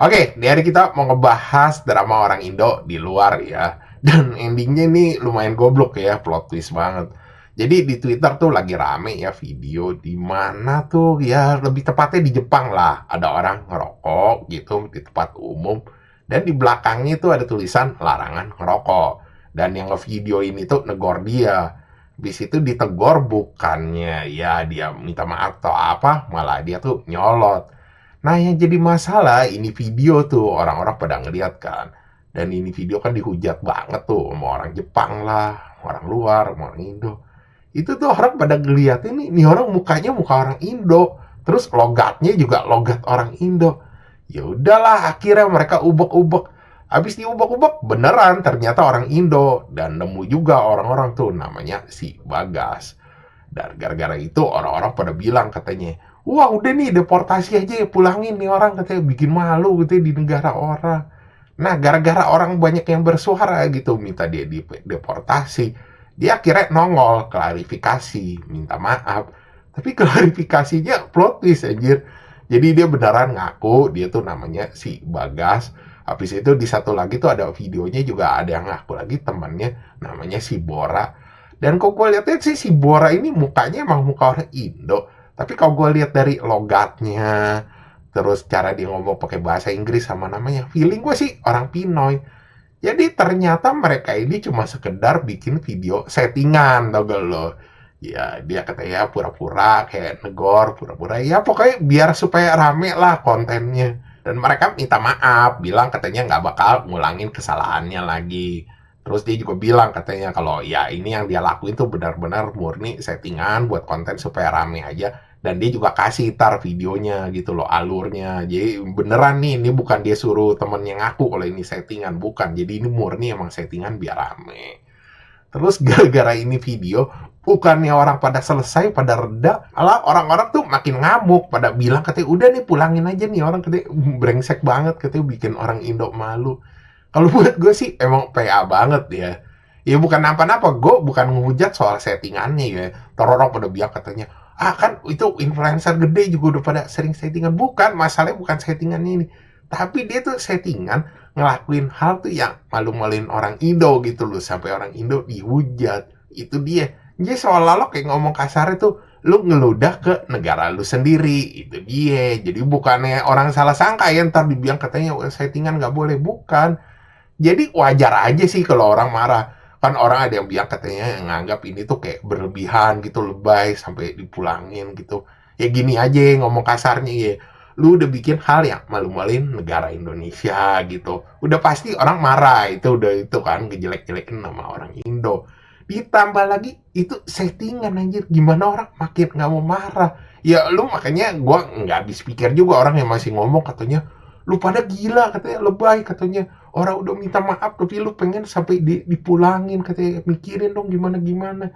Oke, di hari kita mau ngebahas drama orang Indo di luar ya. Dan endingnya ini lumayan goblok ya, plot twist banget. Jadi di Twitter tuh lagi rame ya video di mana tuh ya lebih tepatnya di Jepang lah. Ada orang ngerokok gitu di tempat umum dan di belakangnya itu ada tulisan larangan ngerokok. Dan yang ngevideo ini tuh negor dia. Habis itu ditegor bukannya ya dia minta maaf atau apa, malah dia tuh nyolot. Nah, yang jadi masalah ini video tuh orang-orang pada ngeliat kan. Dan ini video kan dihujat banget tuh sama orang Jepang lah, orang luar, sama orang Indo. Itu tuh orang pada ngeliat ini orang mukanya muka orang Indo. Terus logatnya juga logat orang Indo. Ya udahlah, akhirnya mereka ubek-ubek. Habis diubek-ubek beneran ternyata orang Indo dan nemu juga orang-orang tuh namanya si Bagas. Dan gara-gara itu orang-orang pada bilang katanya, wah udah nih deportasi aja ya, pulangin nih orang, katanya bikin malu gitu di negara orang. Nah, gara-gara orang banyak yang bersuara gitu minta dia deportasi, dia akhirnya nongol klarifikasi, minta maaf. Tapi klarifikasinya plot twist anjir. Jadi dia beneran ngaku dia tuh namanya si Bagas. Habis itu di satu lagi tuh ada videonya juga ada yang ngaku lagi temannya namanya si Bora. Dan kok gue lihatnya sih si Bora ini mukanya emang muka orang Indo. Tapi kalau gue lihat dari logatnya, terus cara dia ngomong pakai bahasa Inggris sama namanya, feeling gue sih orang Pinoy. Jadi ternyata mereka ini cuma sekedar bikin video settingan, tau gak lo? Ya dia katanya pura-pura kayak negor, pura-pura ya pokoknya biar supaya rame lah kontennya. Dan mereka minta maaf, bilang katanya nggak bakal ngulangin kesalahannya lagi. Terus dia juga bilang katanya kalau ya ini yang dia lakuin tuh benar-benar murni settingan buat konten supaya rame aja. Dan dia juga kasih tar videonya gitu loh, alurnya. Jadi beneran nih, ini bukan dia suruh temennya ngaku kalau ini settingan, bukan. Jadi ini murni emang settingan biar rame. Terus gara-gara ini video, bukannya orang pada selesai, pada reda, malah orang-orang tuh makin ngamuk, pada bilang katanya udah nih pulangin aja nih orang, katanya brengsek banget, katanya bikin orang Indo malu. Kalau buat gue sih emang PA banget ya. Ya bukan apa-apa, gue bukan ngehujat soal settingannya ya. Orang pada bilang katanya, ah kan itu influencer gede juga udah pada sering settingan. Bukan, masalahnya bukan settingannya ini. Tapi dia tuh settingan ngelakuin hal tuh yang malu-maluin orang Indo gitu loh. Sampai orang Indo dihujat. Itu dia. Jadi seolah lo kayak ngomong kasar itu, lu ngeludah ke negara lu sendiri. Itu dia. Jadi bukannya orang salah sangka ya ntar dibilang katanya settingan nggak boleh. Bukan. Jadi wajar aja sih kalau orang marah. Kan orang ada yang bilang katanya nganggap ini tuh kayak berlebihan gitu, lebay sampai dipulangin gitu. Ya gini aja ngomong kasarnya ya. Lu udah bikin hal yang malu-maluin negara Indonesia gitu. Udah pasti orang marah, itu udah itu kan ngejelek-jelekin nama orang Indo. Ditambah lagi itu settingan anjir. Gimana orang makin nggak mau marah? Ya lu makanya gua nggak habis pikir juga orang yang masih ngomong katanya lu pada gila katanya, lebay katanya, orang udah minta maaf tapi lu pengen sampai dipulangin katanya, mikirin dong gimana gimana.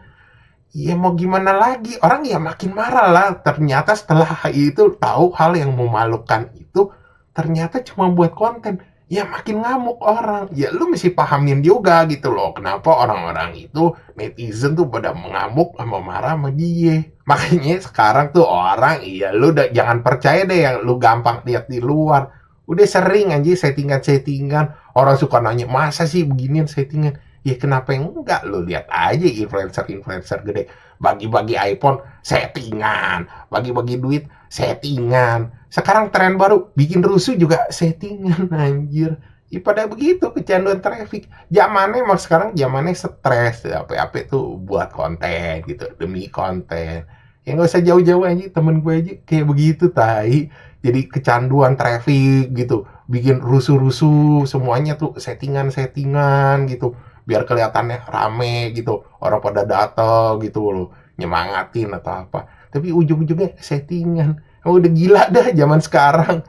Ya mau gimana lagi, orang ya makin marah lah. Ternyata setelah itu tahu hal yang memalukan itu ternyata cuma buat konten, ya makin ngamuk orang. Ya lu mesti pahamin juga gitu loh kenapa orang-orang itu netizen tuh pada mengamuk sama marah sama dia. Makanya sekarang tuh orang, iya lu udah jangan percaya deh yang lu gampang lihat di luar. Udah sering aja settingan-settingan. Orang suka nanya, masa sih beginian settingan? Ya kenapa enggak? Lu lihat aja influencer-influencer gede. Bagi-bagi iPhone, settingan. Bagi-bagi duit, settingan. Sekarang tren baru, bikin rusuh juga settingan, anjir. Ya pada begitu, kecanduan traffic. Zamannya emang sekarang zamannya stres. Apa-apa tuh buat konten gitu, demi konten. Ya nggak usah jauh-jauh aja, temen gue aja kayak begitu, tai. Jadi kecanduan traffic gitu, bikin rusuh-rusuh, semuanya tuh settingan-settingan gitu, biar kelihatannya rame gitu, orang pada datang gitu loh, nyemangatin atau apa. Tapi ujung-ujungnya settingan. Oh, udah gila dah zaman sekarang.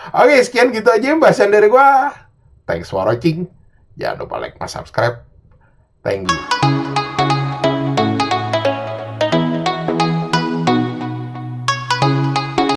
Oke, sekian gitu aja bahasan dari gua. Thanks for watching. Jangan lupa like, subscribe. Thank you.